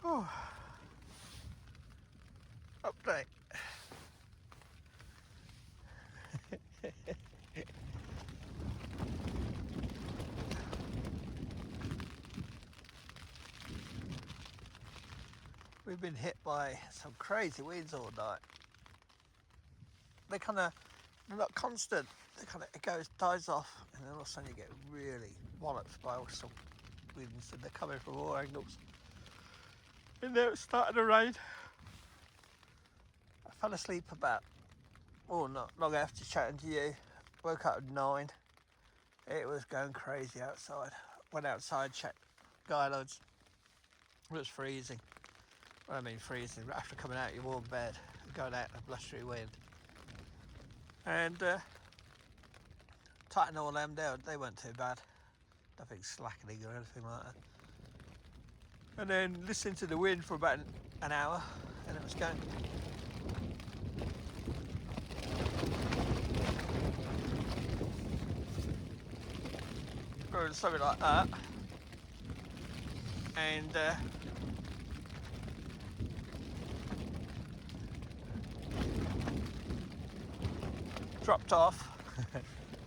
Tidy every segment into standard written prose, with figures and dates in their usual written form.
Oh, update. We've been hit by some crazy winds all night. They're not constant. It dies off, and then all of a sudden you get really walloped by some winds, and they're coming from all angles. And now it's starting to rain. I fell asleep not long after chatting to you. Woke up at 9. It was going crazy outside. Went outside, checked guidelines. It was freezing. Well, I mean freezing. After coming out your warm bed, going out in a blustery wind. And tighten all them down. They weren't too bad. Nothing slackening or anything like that. And then listened to the wind for about an hour, and it was going. Or something like that. And dropped off.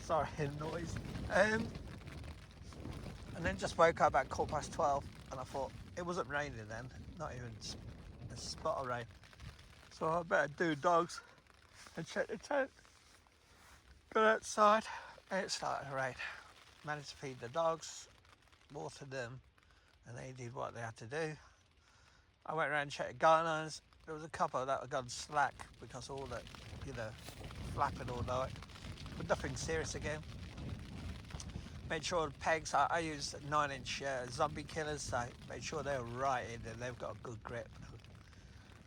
Sorry, noise. And then just woke up at 12:15, and I thought it wasn't raining then, not even a spot of rain. So I better do dogs and check the tent. Got outside, and it started to rain. Managed to feed the dogs, watered them, and they did what they had to do. I went around and checked the guidelines. There was a couple that had gone slack because all that, flapping all night, but nothing serious again. Made sure the pegs, I used 9-inch zombie killers, so made sure they were right in and they've got a good grip.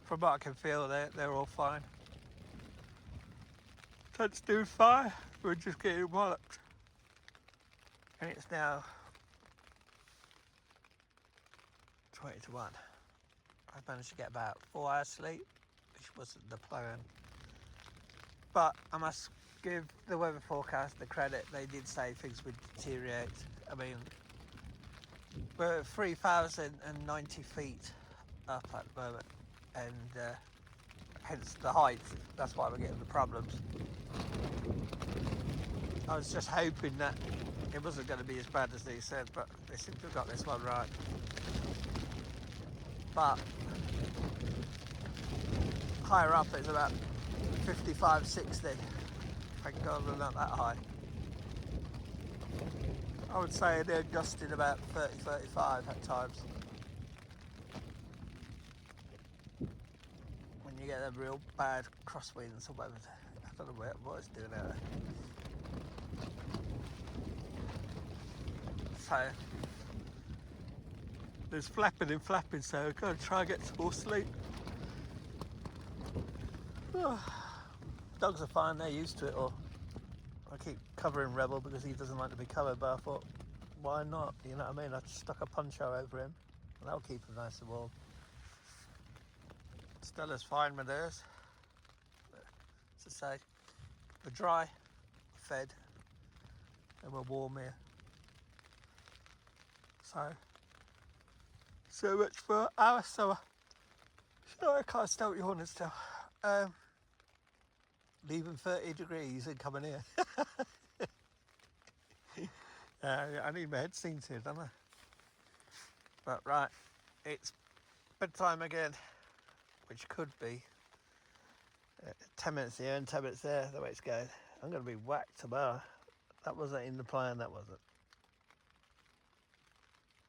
From what I can feel, they're all fine. Tent's doing fine, we're just getting walloped. And it's now 20 to 1. I've managed to get about 4 hours sleep, which wasn't the plan. But I must give the weather forecast the credit. They did say things would deteriorate. I mean, we're 3,090 feet up at the moment, and hence the height. That's why we're getting the problems. I was just hoping that it wasn't going to be as bad as they said, but they seem to have got this one right. But higher up it's about 55, 60. Thank God we're not that high. I would say they're gusting about 30, 35 at times. When you get them real bad crosswinds or whatever, I don't know what it's doing out there. So there's flapping and flapping, so I've got to try and get some more sleep. Dogs are fine, they're used to it all. I keep covering Rebel because he doesn't like to be covered, but I thought, why not? You know what I mean? I just stuck a poncho over him and that'll keep him nice and warm. Stella's fine with hers. As I say, we're dry, fed, and we're warm here. So much for our summer. Sorry, I can't stop yawning still. Leaving 30 degrees and coming here. I need my head seen to, don't I? But right, it's bedtime again, which could be 10 minutes here and 10 minutes there, the way it's going. I'm going to be whacked tomorrow. That wasn't in the plan, that wasn't.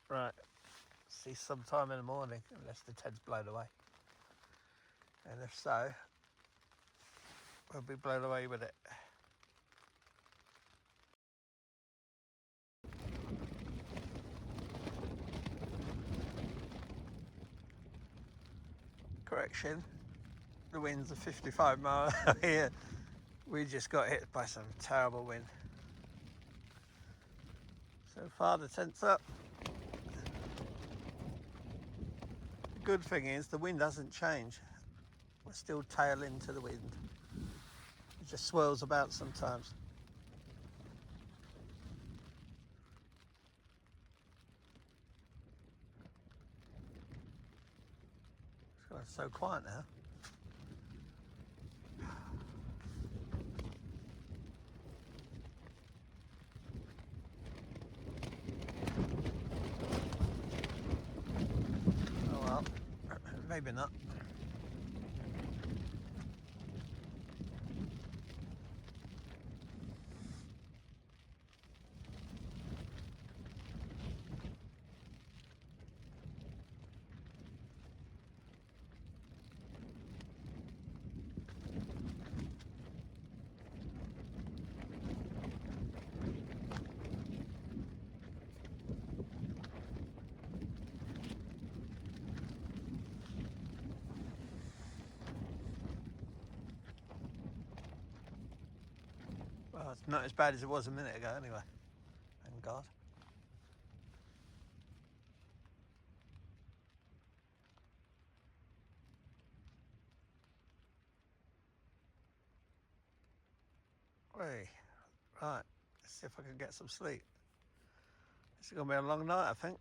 Right, see sometime in the morning, unless the tent's blown away. And if so, we'll be blown away with it. Correction, the winds are 55 miles here. We just got hit by some terrible wind. So far the tent's up. The good thing is the wind hasn't changed. We're still tail into the wind. It just swirls about sometimes. so quiet now. Oh well, maybe not. Well, it's not as bad as it was a minute ago anyway. Thank God. Hey, right, let's see if I can get some sleep. It's going to be a long night, I think.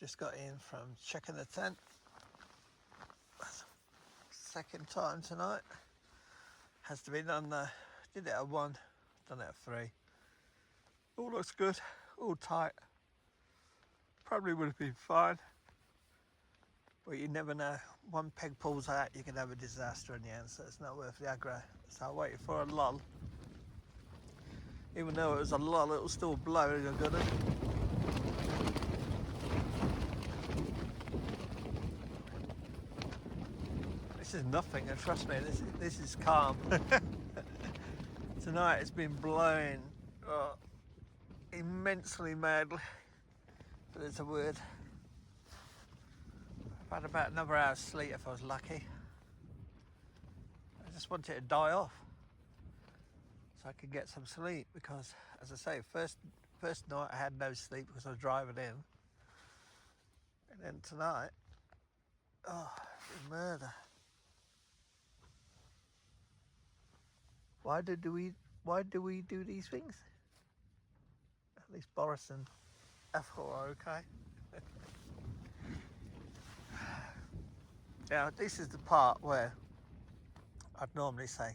Just got in from checking the tent. Second time tonight. Has to be done. Did it at 1, done it at 3. All looks good, all tight. Probably would have been fine, but you never know. One peg pulls out, you can have a disaster in the end, so it's not worth the aggro. So I waited for a lull. Even though it was a lull, it was still blowing a good. This is nothing, and trust me, this is calm. Tonight it's been blowing immensely madly, but it's a word. I've had about another hour's sleep if I was lucky. I just want it to die off so I could get some sleep, because as I say, first night I had no sleep because I was driving in, and then tonight, oh, it's murder. Why do we do these things? At least Boris and Ethel are okay. Now, this is the part where I'd normally say,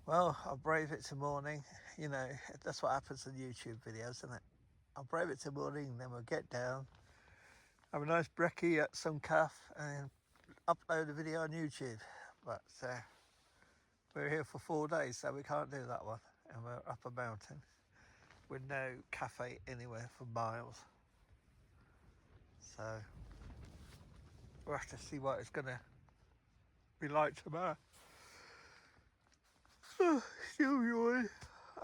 well, I'll brave it till morning. You know, that's what happens in YouTube videos, isn't it? I'll brave it till morning, then we'll get down, have a nice brekkie at some calf, and upload a video on YouTube. But we're here for 4 days, so we can't do that one. And we're up a mountain with no cafe anywhere for miles. So we'll have to see what it's going to be like tomorrow. Oh, still yawning.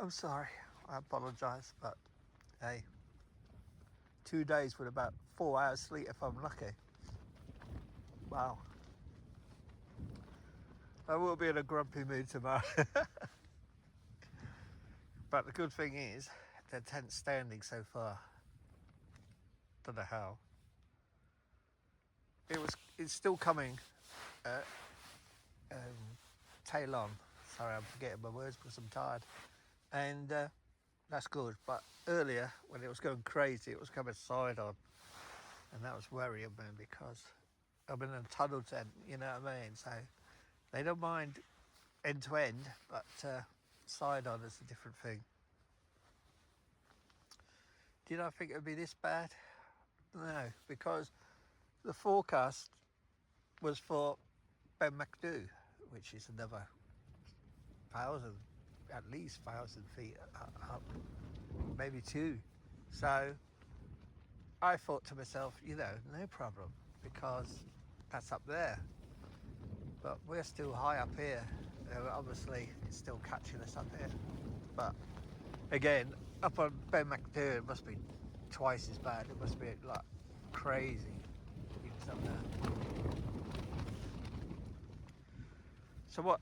I'm sorry. I apologise, but hey, 2 days with about 4 hours sleep if I'm lucky. Wow. I will be in a grumpy mood tomorrow. But the good thing is, the tent's standing so far. Don't know how. It's still coming tail on. Sorry, I'm forgetting my words because I'm tired. And that's good. But earlier, when it was going crazy, it was coming side on. And that was worrying me because I'm in a tunnel tent, you know what I mean? So they don't mind end to end, but side on is a different thing. Did I think it would be this bad? No, because the forecast was for Ben McDo, which is another at least 1,000 feet up, maybe 2. So I thought to myself, you know, no problem, because that's up there. But we're still high up here. Obviously, it's still catching us up here. But again, up on Ben McDo, it must be twice as bad. It must be like crazy things up there. So what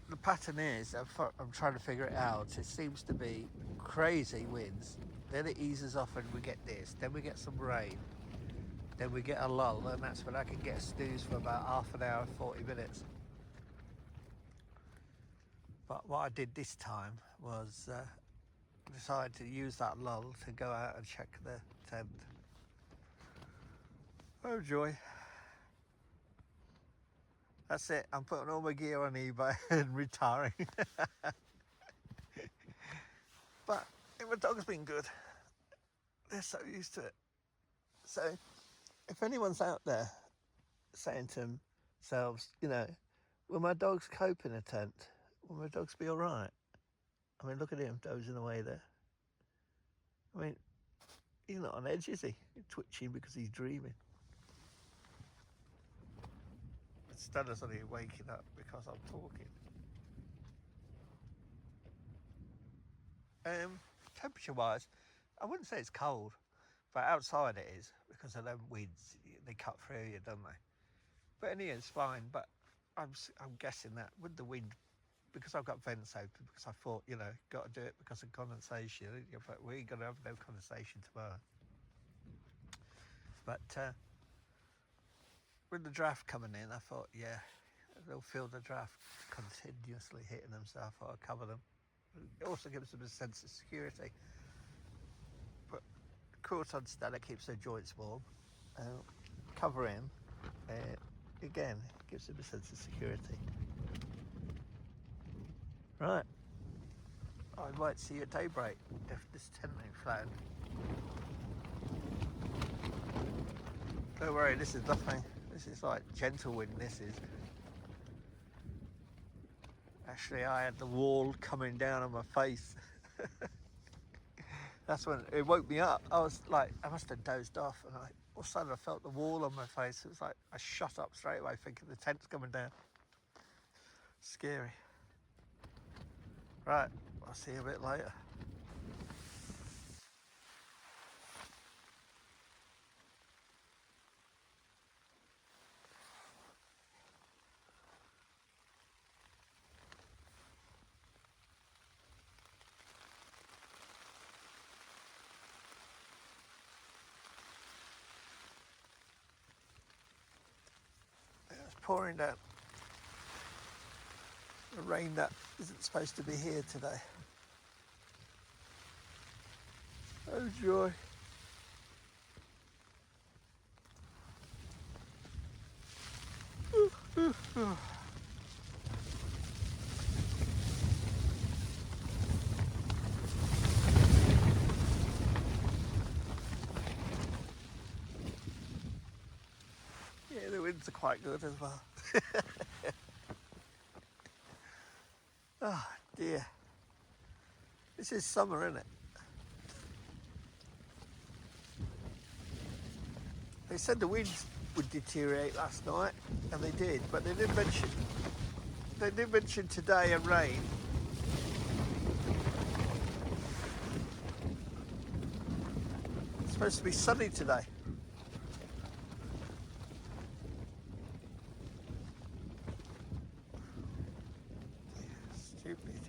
the pattern is, I'm trying to figure it out. It seems to be crazy winds. Then it eases off and we get this. Then we get some rain. Then we get a lull, and that's when I can get a snooze for about half an hour, 40 minutes. But what I did this time was decide to use that lull to go out and check the tent. Oh joy. That's it, I'm putting all my gear on eBay and retiring. But my dog's been good. They're so used to it. So if anyone's out there saying to themselves, you know, will my dogs cope in a tent? Will my dogs be all right? I mean, look at him dozing away there. I mean, he's not on edge, is he? He's twitching because he's dreaming. Instead of suddenly waking up because I'm talking. Temperature-wise, I wouldn't say it's cold, but outside it is because of them winds. They cut through you, don't they? But in here it's fine. But I'm guessing that with the wind, because I've got vents open, because I thought, you know, got to do it because of condensation. But we ain't gonna have no condensation tomorrow. But with the draft coming in, I thought, yeah, they'll feel the draft continuously hitting them, so I thought I'd cover them. It also gives them a sense of security. But Corton Stella keeps their joints warm. Covering, again, gives them a sense of security. Right. I might see you at daybreak if this tent ain't flattened. Don't worry, this is nothing. This is like gentle wind, this is. Actually, I had the wall coming down on my face. That's when it woke me up. I was like, I must have dozed off, and all of a sudden I felt the wall on my face. It was like I shut up straight away thinking the tent's coming down. Scary. Right, I'll see you a bit later. It's pouring down. The rain that isn't supposed to be here today. Oh joy. Yeah, the winds are quite good as well. Oh dear. This is summer, isn't it? They said the winds would deteriorate last night, and they did, but they didn't mention today and rain. It's supposed to be sunny today. Stupid.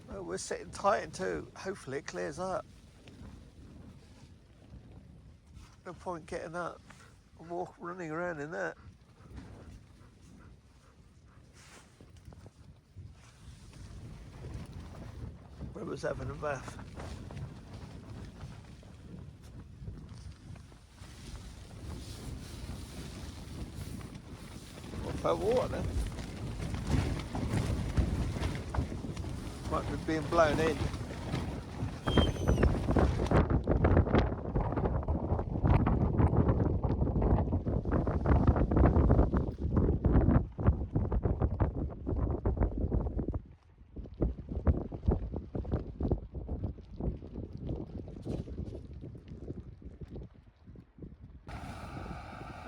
Well, we're sitting tight until hopefully it clears up. No point getting up and running around in that. Where was having a bath? What about water then? Might be being blown in.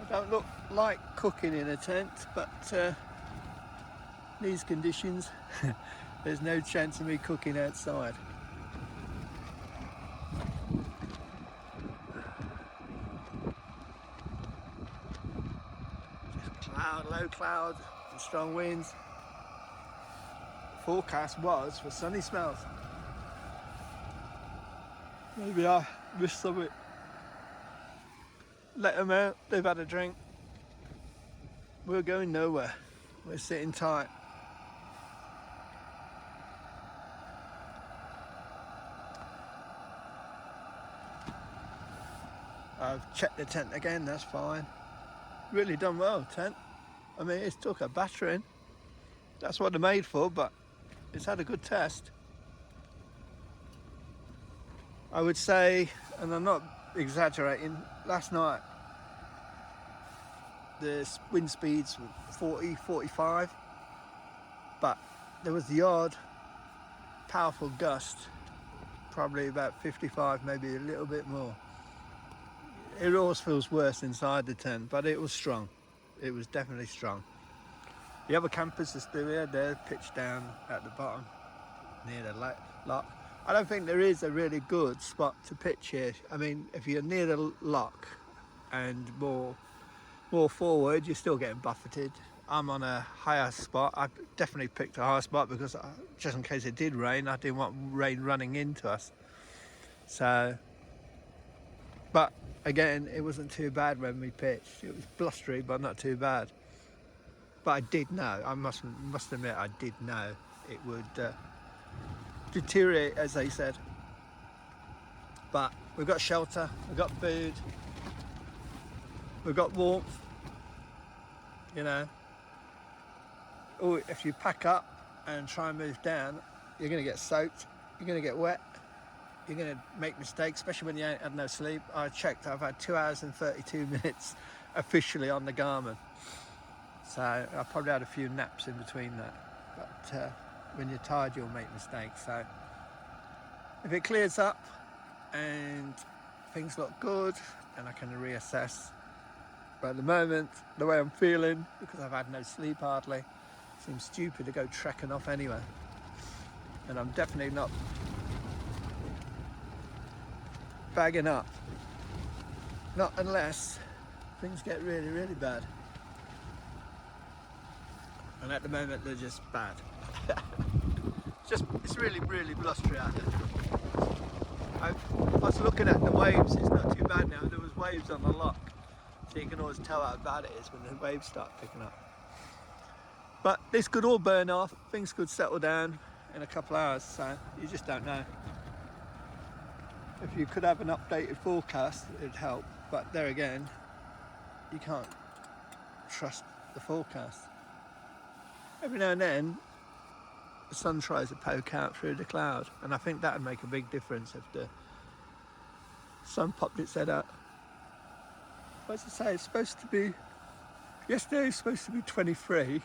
I don't look like cooking in a tent, but these conditions, there's no chance of me cooking outside. Just cloud, low cloud, and strong winds. Forecast was for sunny spells. Maybe I missed something. Let them out, they've had a drink. We're going nowhere. We're sitting tight. I've checked the tent again, that's fine. Really done well, tent. I mean, it's took a battering. That's what they're made for, but it's had a good test. I would say, and I'm not exaggerating, last night the wind speeds were 40, 45, but there was the odd powerful gust, probably about 55, maybe a little bit more. It always feels worse inside the tent, but it was strong. It was definitely strong. The other campers are still here, they're pitched down at the bottom near the loch. I don't think there is a really good spot to pitch here. I mean, if you're near the loch and more forward, you're still getting buffeted. I'm on a higher spot. I definitely picked a higher spot because just in case it did rain, I didn't want rain running into us. So, but again, it wasn't too bad when we pitched. It was blustery, but not too bad. But I did know, I must admit, I did know it would deteriorate, as they said. But we've got shelter, we've got food, we've got warmth, you know. Oh, if you pack up and try and move down, you're going to get soaked, you're going to get wet, you're going to make mistakes, especially when you ain't had no sleep. I checked, I've had 2 hours and 32 minutes officially on the Garmin. So I probably had a few naps in between that. But when you're tired, you'll make mistakes. So if it clears up and things look good, then I can reassess. But at the moment, the way I'm feeling, because I've had no sleep hardly, it seems stupid to go trekking off anyway. And I'm definitely not bagging up. Not unless things get really, really bad. And at the moment, they're just bad. It's really, really blustery out there. I was looking at the waves, it's not too bad now. There was waves on the loch, so you can always tell how bad it is when the waves start picking up. But this could all burn off, things could settle down in a couple of hours, so you just don't know. if you could have an updated forecast, it'd help. But there again, you can't trust the forecast. Every now and then, the sun tries to poke out through the cloud, and I think that would make a big difference if the sun popped its head out. But as I say, it's supposed to be, yesterday was supposed to be 23.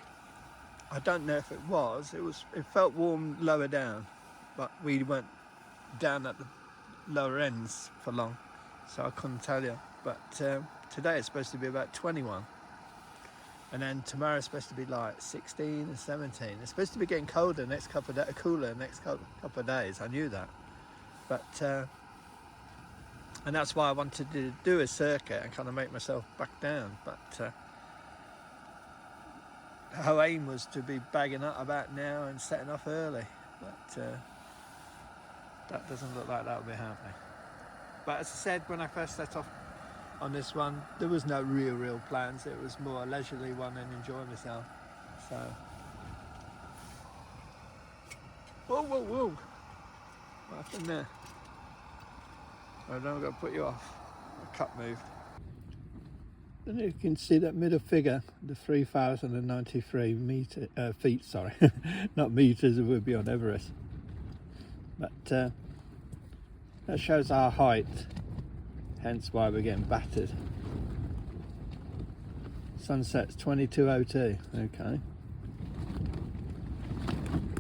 I don't know if it was. It felt warm lower down, but we went down at the lower ends for long, so I couldn't tell you. But today it's supposed to be about 21, and then tomorrow it's supposed to be like 16 and 17. It's supposed to be getting colder next couple of days, cooler next couple of days. I knew that, but and that's why I wanted to do a circuit and kind of make myself back down. But our aim was to be bagging up about now and setting off early, but that doesn't look like that'll be happening. But as I said, when I first set off on this one, there was no real plans. It was more a leisurely one and enjoy myself. So, whoa! What happened there? I don't know, I've got to put you off. The cup moved. And you can see that middle figure, the 3,093 feet, sorry, not meters, it would be on Everest. But that shows our height, hence why we're getting battered. Sunset's 22:02, okay.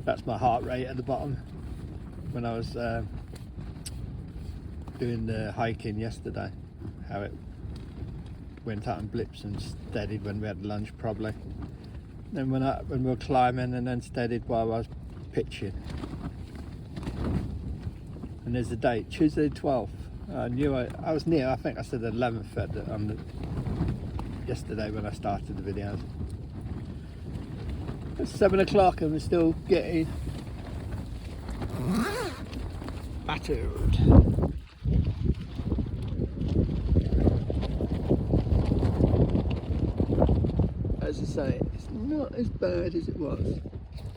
That's my heart rate at the bottom when I was doing the hiking yesterday, how it went out in blips and steadied when we had lunch probably. Then when we were climbing, and then steadied while I was pitching. And there's the date, Tuesday 12th. I knew I was near. I think I said the 11th yesterday when I started the videos. It's 7 o'clock and we're still getting battered. As I say, it's not as bad as it was,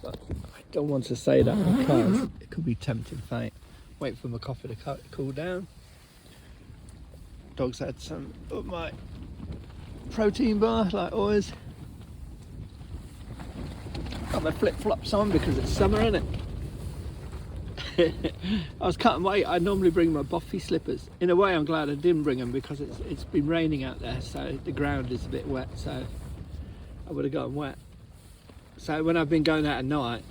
but I don't want to say that because it could be tempting fate. Wait for my coffee to cool down. Dogs had some of my protein bar, like always. Got my flip-flops on because it's summer, isn't it? I was cutting weight. I normally bring my boffy slippers. In a way, I'm glad I didn't bring them because it's been raining out there, so the ground is a bit wet, so I would have gotten wet. So when I've been going out at night,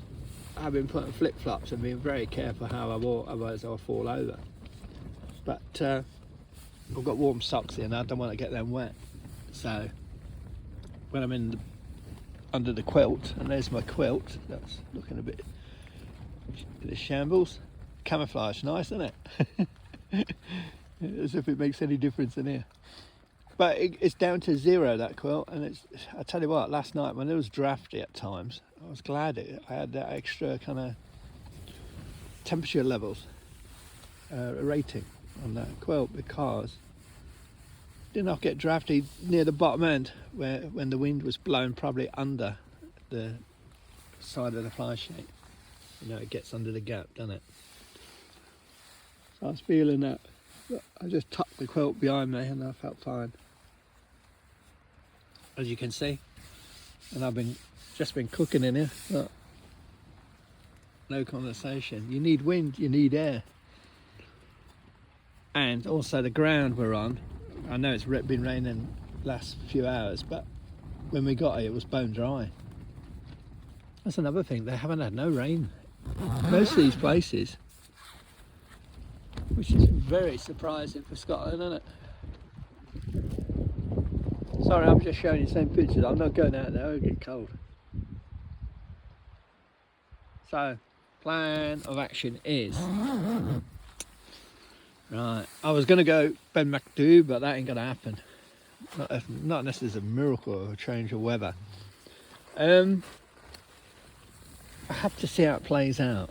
I've been putting flip-flops and being very careful how I walk, otherwise I'll fall over. But I've got warm socks in, I don't want to get them wet. So when I'm under the quilt, and there's my quilt, that's looking a bit of shambles. Camouflage, nice, isn't it? As if it makes any difference in here. But it's down to 0, that quilt, and I tell you what, last night when it was drafty at times, I was glad I had that extra kind of temperature levels rating on that quilt, because it did not get drafty near the bottom end when the wind was blowing probably under the side of the fly sheet. You know, it gets under the gap, doesn't it? So I was feeling that. But I just tucked the quilt behind me and I felt fine, as you can see. And I've just been cooking in here. Look. No condensation. You need wind, you need air. And also the ground we're on, I know it's been raining last few hours, but when we got here it was bone dry. That's another thing, they haven't had no rain. Most of these places, which is very surprising for Scotland, isn't it? Sorry, I'm just showing you the same pictures. I'm not going out there, I'll get cold. So, plan of action is... Right, I was going to go Ben McDo, but that ain't going to happen. Not unless there's a miracle or a change of weather. I have to see how it plays out.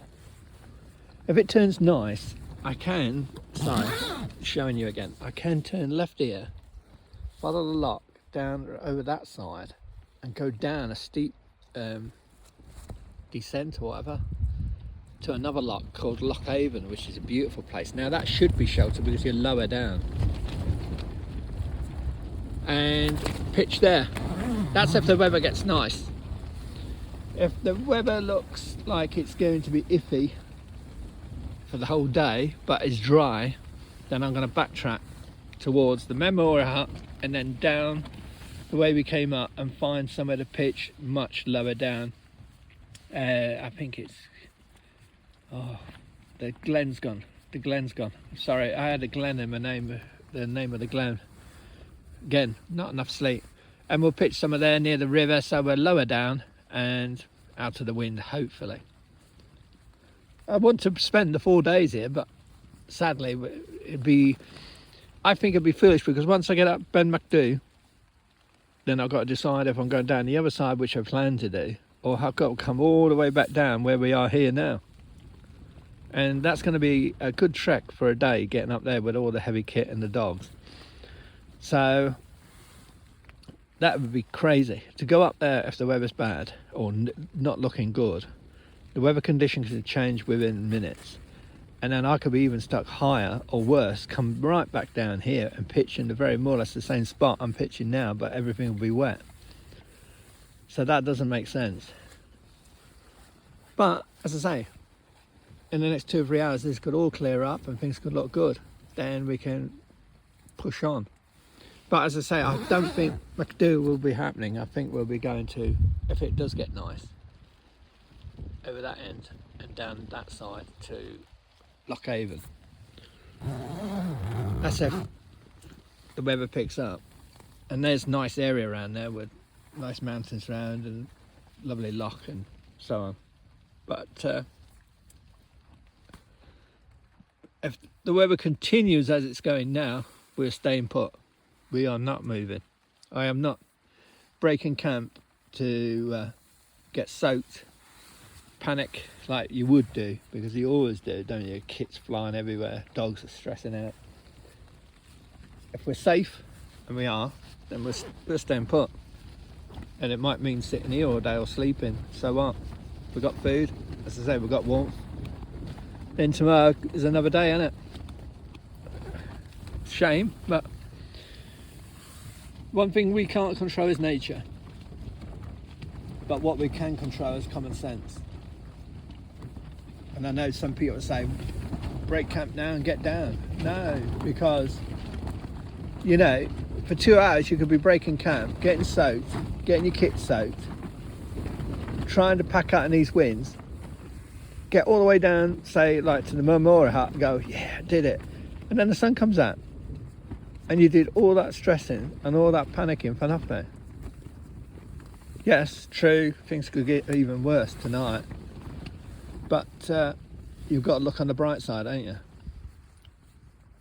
If it turns nice, I can, sorry, showing you again, I can turn left here, follow the loch down over that side and go down a steep descent or whatever, to another loch called Loch Etchachan, which is a beautiful place. Now that should be sheltered because you're lower down. And pitch there. That's if the weather gets nice. If the weather looks like it's going to be iffy for the whole day, but is dry, then I'm going to backtrack towards the memorial hut and then down the way we came up and find somewhere to pitch much lower down. I think it's, the glen's gone. The glen's gone. Sorry, I had a glen in my name, the name of the glen. Again, not enough sleep. And we'll pitch somewhere there near the river, so we're lower down and out of the wind, hopefully. I want to spend the 4 days here, but sadly I think it'd be foolish, because once I get up Ben McDo, then I've got to decide if I'm going down the other side, which I plan to do, or I've got to come all the way back down where we are here now. And that's going to be a good trek for a day, getting up there with all the heavy kit and the dogs. So that would be crazy to go up there if the weather's bad or not looking good. The weather conditions can change within minutes, and then I could be even stuck higher, or worse, come right back down here and pitch in the very more or less the same spot I'm pitching now, but everything will be wet. So that doesn't make sense. But as I say, in the next 2 or 3 hours this could all clear up and things could look good. Then we can push on. But as I say, I don't think McDo will be happening. I think we'll be going to, if it does get nice, over that end and down that side to Loch Etchachan. That's if the weather picks up. And there's a nice area around there with nice mountains around and lovely loch and so on. But if the weather continues as it's going now, we're staying put. We are not moving. I am not breaking camp to get soaked, panic like you would do, because you always do, don't you? Kits flying everywhere, dogs are stressing out. If we're safe, and we are, then we're staying put. And it might mean sitting here all day or sleeping, so what? We've got food, as I say, we've got warmth. Then tomorrow is another day, isn't it? Shame, but one thing we can't control is nature. But what we can control is common sense. And I know some people say, break camp now and get down. No, because, you know, for 2 hours you could be breaking camp, getting soaked, getting your kit soaked, trying to pack out in these winds, get all the way down, say, like to the memorial hut and go, yeah, I did it. And then the sun comes out. And you did all that stressing and all that panicking for nothing. Yes, true, things could get even worse tonight. But you've got to look on the bright side, ain't you?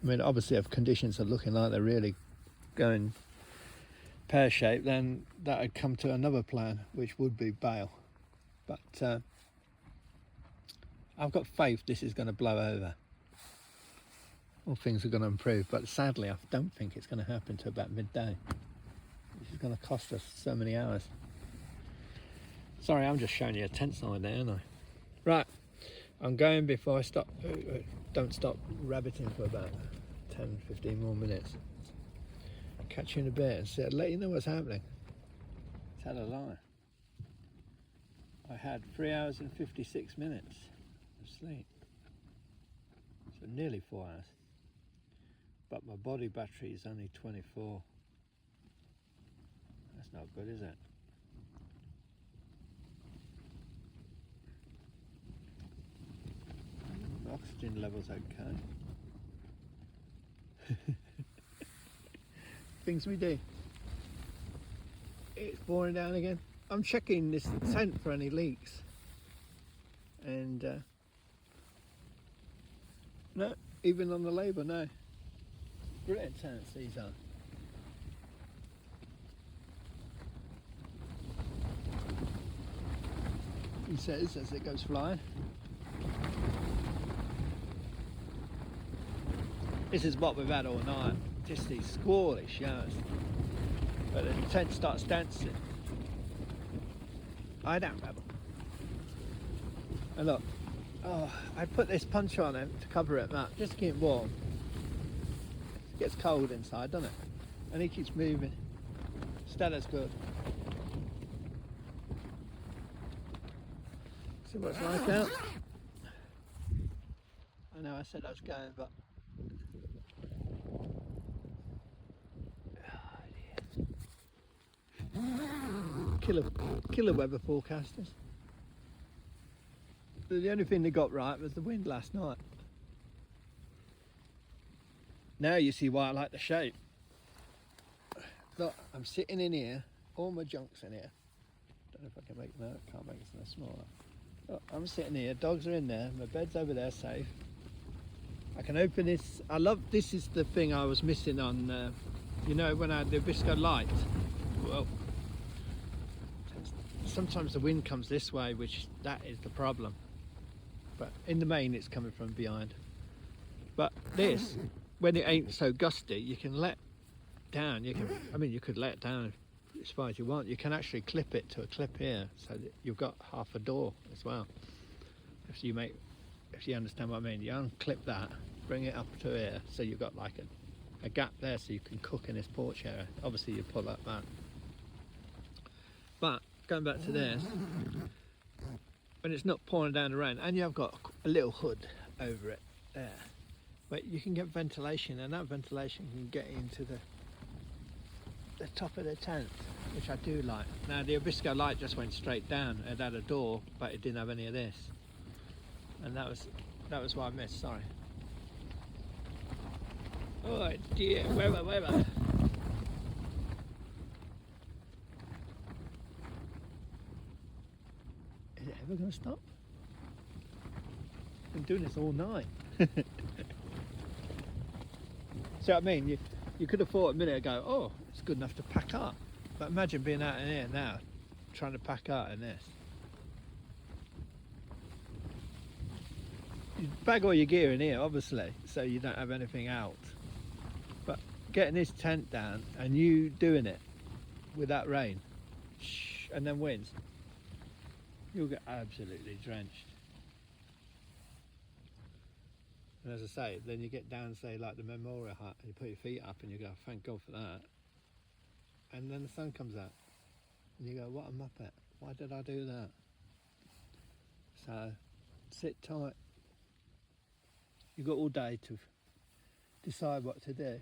I mean, obviously if conditions are looking like they're really going pear-shaped, then that would come to another plan, which would be bail. But I've got faith this is going to blow over. All things are going to improve, but sadly I don't think it's going to happen to about midday. This is going to cost us so many hours. Sorry, I'm just showing you a tent side there, aren't I? Right, I'm going before I stop. Don't stop rabbiting for about 10-15 more minutes. Catch you in a bit and see, I'll let you know what's happening. Tell a lie. I had 3 hours and 56 minutes of sleep, so nearly 4 hours. But my body battery is only 24. That's not good, is it? The oxygen level's okay. Things we do. It's pouring down again. I'm checking this tent for any leaks. And no, even on the label, no. Brilliant tents these are. He says as it goes flying. This is what we've had all night, just these squally showers. But the tent starts dancing. I don't rebel. And look, Oh, I put this poncho on it to cover it, Matt, just to keep it warm. It gets cold inside, doesn't it? And he keeps moving. Stella's good. See what it's like out. I know I said I was going, but killer weather forecasters. The only thing they got right was the wind last night. Now you see why I like the shape. Look, I'm sitting in here, all my junk's in here. Don't know if I can make that, can't make it no smaller. Look, I'm sitting here, dogs are in there, my bed's over there safe. I can open this. This is the thing I was missing on, you know, when I had the Visco light. Well, sometimes the wind comes this way, that is the problem. But in the main, it's coming from behind. But this, when it ain't so gusty, you can let down. You could let it down as far as you want. You can actually clip it to a clip here, so that you've got half a door as well. If you understand what I mean, you unclip that, bring it up to here, so you've got like a gap there, so you can cook in this porch area. Obviously, you pull that back. But going back to this, when it's not pouring down the rain, and you've got a little hood over it there, but you can get ventilation, and that ventilation can get into the top of the tent, which I do like. Now the Visco light just went straight down. It had a door, but it didn't have any of this, and that was what I missed. Sorry. Oh dear, weather. Is it ever going to stop? I've been doing this all night. See what I mean? You could have thought a minute ago, oh, it's good enough to pack up. But imagine being out in here now, trying to pack out in this. You bag all your gear in here, obviously, so you don't have anything out. But getting this tent down and you doing it with that rain, and then winds, you'll get absolutely drenched. And as I say, then you get down, say, like the memorial hut, and you put your feet up and you go, thank God for that. And then the sun comes out and you go, what a muppet, why did I do that? So sit tight. You've got all day to decide what to do.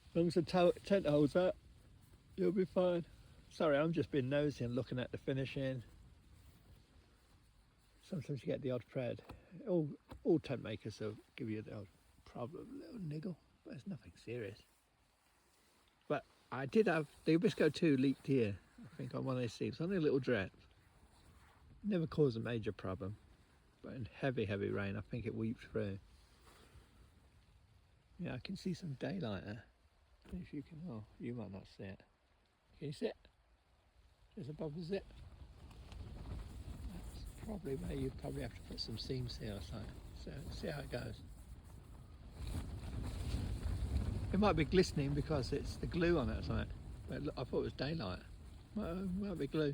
As long as the tent holds up, you'll be fine. Sorry, I'm just being nosy and looking at the finishing. Sometimes you get the odd pred. All tent makers will give you the odd problem, little niggle, but it's nothing serious. But I did have, the Visco 2 leaked here, I think on one of these things, only a little drip. Never caused a major problem, but in heavy rain, I think it weeped through. Yeah, I can see some daylight there. If you can, oh, you might not see it. Can you see it? Just above the zip. That's probably where you probably have to put some seams here or something. So see how it goes. It might be glistening because it's the glue on it or something. But I thought it was daylight. Might be glue.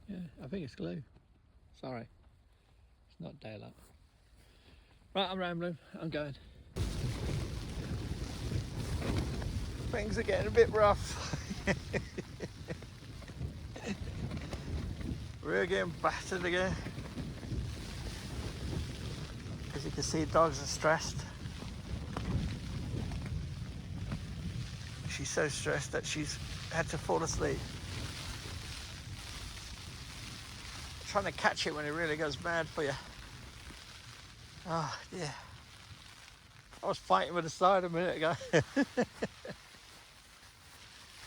Yeah, I think it's glue. Sorry, it's not daylight. Right, I'm rambling. I'm going. Things are getting a bit rough. We're getting battered again. As you can see, dogs are stressed. She's so stressed that she's had to fall asleep. Trying to catch it when it really goes mad for you. Oh dear. I was fighting with the side a minute ago.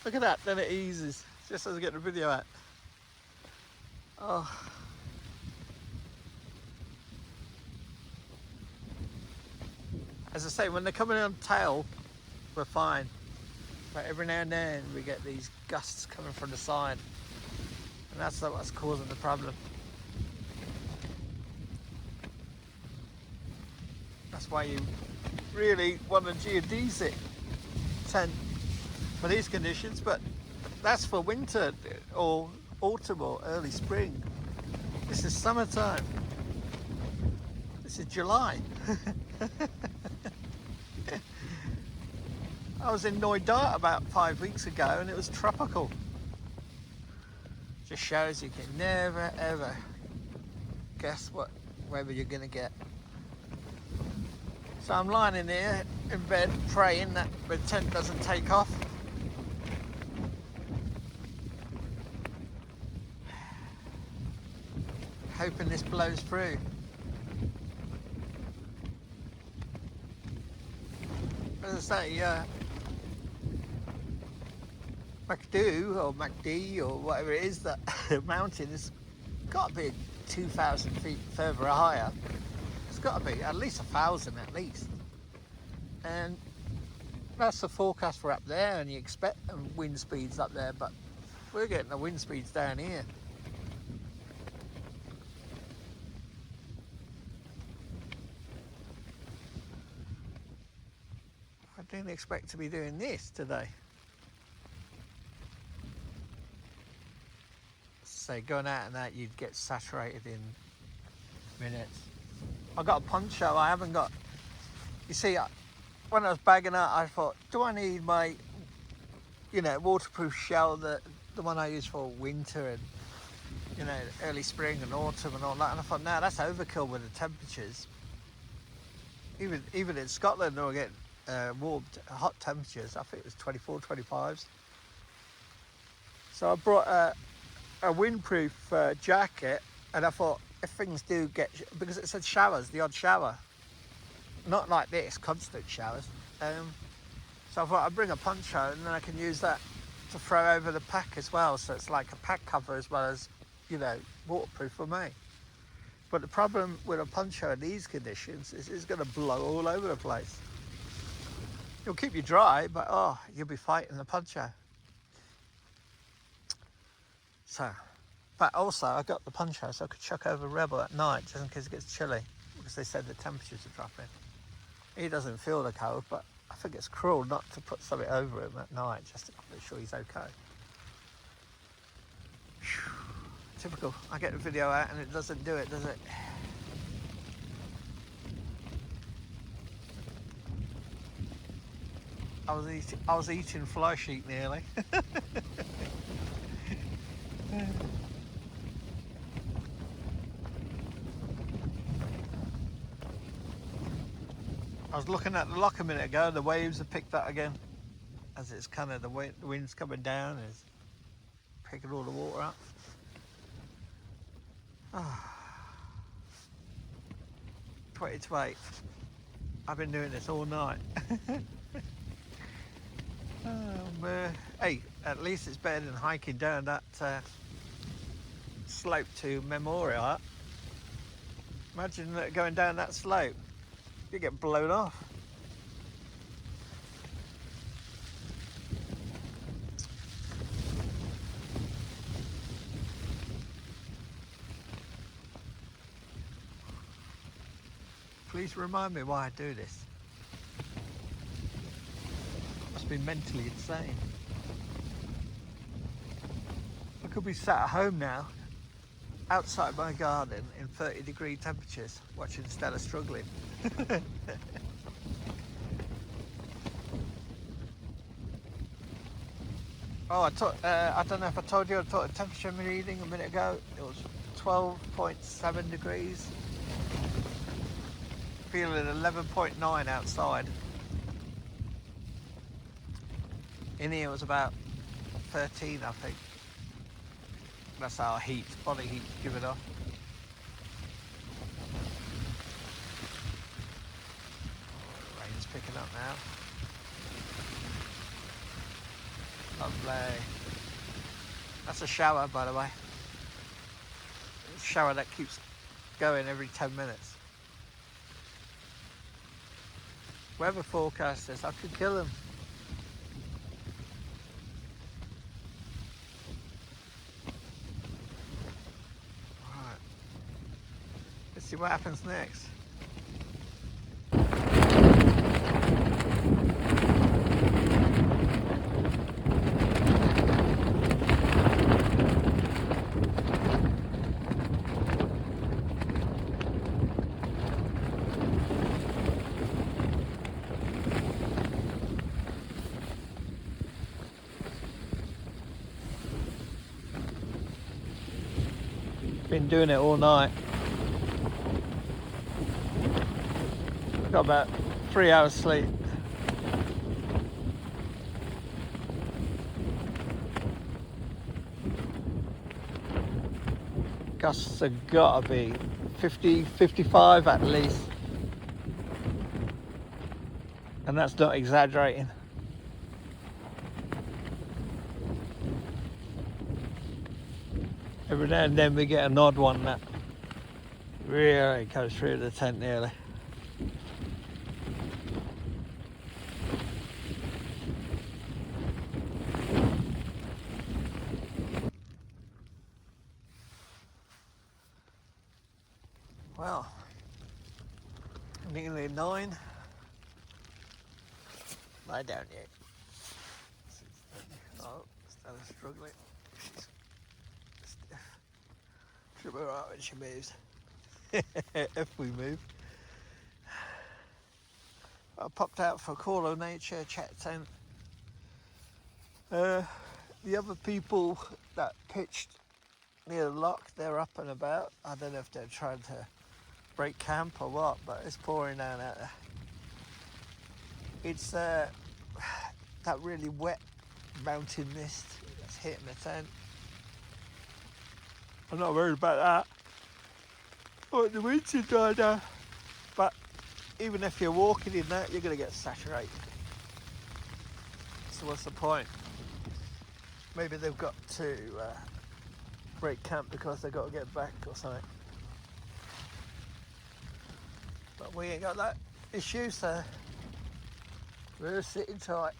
Look at that, then it eases, just as I get the video out. Oh. As I say, when they're coming on tail, we're fine. But every now and then we get these gusts coming from the side. And that's what's causing the problem. That's why you really want a geodesic tent for these conditions, but that's for winter or autumn or early spring. This is summertime. This is July. I was in Noida about 5 weeks ago and it was tropical. Just shows you can never ever guess what weather you're going to get. So I'm lying in here in bed praying that the tent doesn't take off. Hoping this blows through. As I say, MacDo or MacD or whatever it is, that mountain has got to be 2,000 feet further higher. It's got to be at least 1,000 at least. And that's the forecast for up there, and you expect wind speeds up there, but we're getting the wind speeds down here. I didn't expect to be doing this today. Say going out and that, you'd get saturated in minutes. I got a poncho. I haven't got. You see, when I was bagging up, I thought, do I need my, waterproof shell, the one I use for winter and early spring and autumn and all that? And I thought, no, that's overkill with the temperatures. Even in Scotland, they'll get warm, hot temperatures. I think it was 24, 25s. So I brought a windproof jacket, and I thought if things do get, because it said showers, the odd shower, not like this, constant showers. So I thought I'd bring a poncho and then I can use that to throw over the pack as well. So it's like a pack cover as well as, waterproof for me. But the problem with a poncho in these conditions is it's going to blow all over the place. It'll keep you dry, but you'll be fighting the poncho. So, but also I got the poncho so I could chuck over Rebel at night just in case it gets chilly, because they said the temperatures are dropping. He doesn't feel the cold, but I think it's cruel not to put something over him at night just to make sure he's okay. Whew. Typical. I get the video out and it doesn't do it, does it? I was eating fly sheet nearly. I was looking at the loch a minute ago, the waves have picked up again. As it's kind of the wind's coming down, it's picking all the water up. 20 to 8. I've been doing this all night. Hey, at least it's better than hiking down that slope to Memorial. Imagine going down that slope. You get blown off. Please remind me why I do this. Must be mentally insane. I could be sat at home now, outside my garden in 30-degree temperatures, watching Stella struggling. I don't know if I told you, I took a temperature reading a minute ago. It was 12.7 degrees. Feeling 11.9 outside. In here was about 13, I think. That's our heat, body heat giving off. Rain's picking up now. Lovely. That's a shower, by the way. It's a shower that keeps going every 10 minutes. Weather forecasters, I could kill them. Right. Let's see what happens next. been doing it all night. Got about 3 hours sleep. Gusts have got to be 50, 55 at least. And that's not exaggerating. Every now and then we get an odd one that really goes through the tent nearly. Well, nearly 9. Lie down yet. Oh, Stella's struggling. She's stiff. She'll be alright when she moves. If we move. I popped out for a call of nature, chat tent. The other people that pitched near the loch, they're up and about. I don't know if they're trying to break camp or what, but it's pouring down out there. It's that really wet mountain mist that's hitting the tent. I'm not worried about that. Oh, the winds are dry now. But even if you're walking in that, you're going to get saturated. So what's the point? Maybe they've got to break camp because they've got to get back or something. But we ain't got that issue, so we're sitting tight.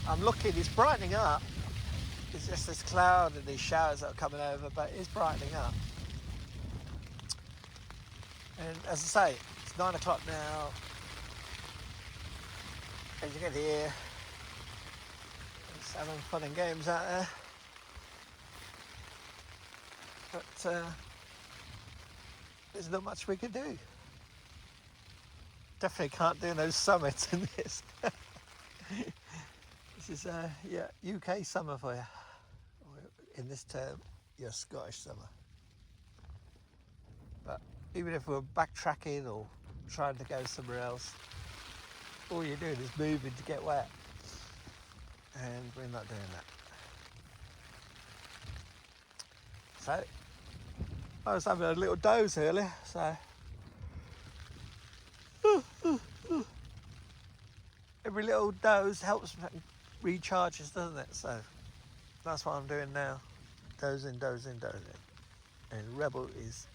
I'm looking, it's brightening up. It's just this cloud and these showers that are coming over, but it's brightening up. And as I say, it's 9 o'clock now. As you can hear, it's having fun and games out there. But there's not much we can do. Definitely can't do no summits in this. This is UK summer for you. In this term, your Scottish summer. But even if we're backtracking or trying to go somewhere else, all you're doing is moving to get wet. And we're not doing that. So, I was having a little doze earlier, so. Every little doze helps recharges, doesn't it? So, that's what I'm doing now. Dozing. And Rebel is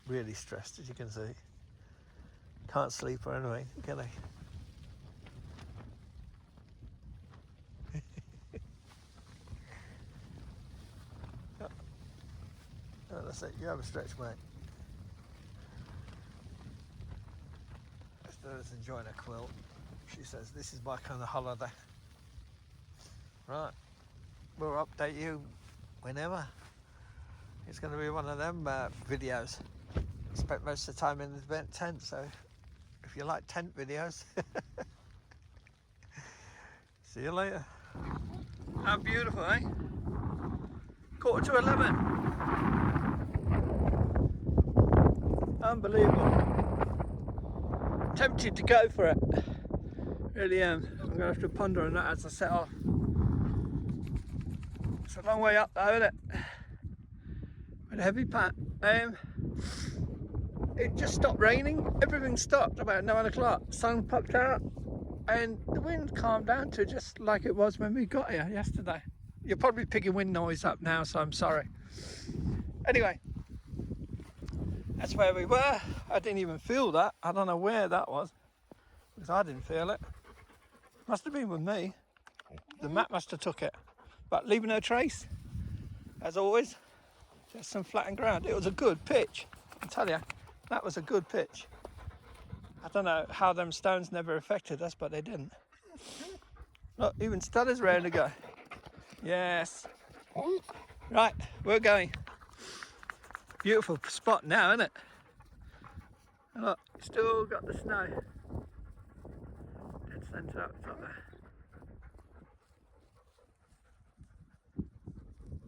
really stressed, as you can see. Can't sleep or anything, can he? Oh, that's it. You have a stretch, mate. Stella's enjoying a quilt. She says, this is my kind of holiday. Right. We'll update you whenever. It's going to be one of them videos. I spent most of the time in the tent, so if you like tent videos, see you later. How beautiful, eh? 11:15. Unbelievable. Tempted to go for it. Really am. I'm going to have to ponder on that as I set off. It's a long way up though, isn't it? With a heavy pack. It just stopped raining. Everything stopped about 9 o'clock. Sun popped out and the wind calmed down to just like it was when we got here yesterday. You're probably picking wind noise up now, so I'm sorry. Anyway, that's where we were. I didn't even feel that. I don't know where that was, because I didn't feel it. Must have been with me. The map must have took it. But leaving no trace, as always. Just some flattened ground. It was a good pitch, I tell you. That was a good pitch. I don't know how them stones never affected us, but they didn't. Look, even Stella's round to go. Yes. Right, we're going. Beautiful spot now, isn't it? And look, still got the snow. Dead centre up top there.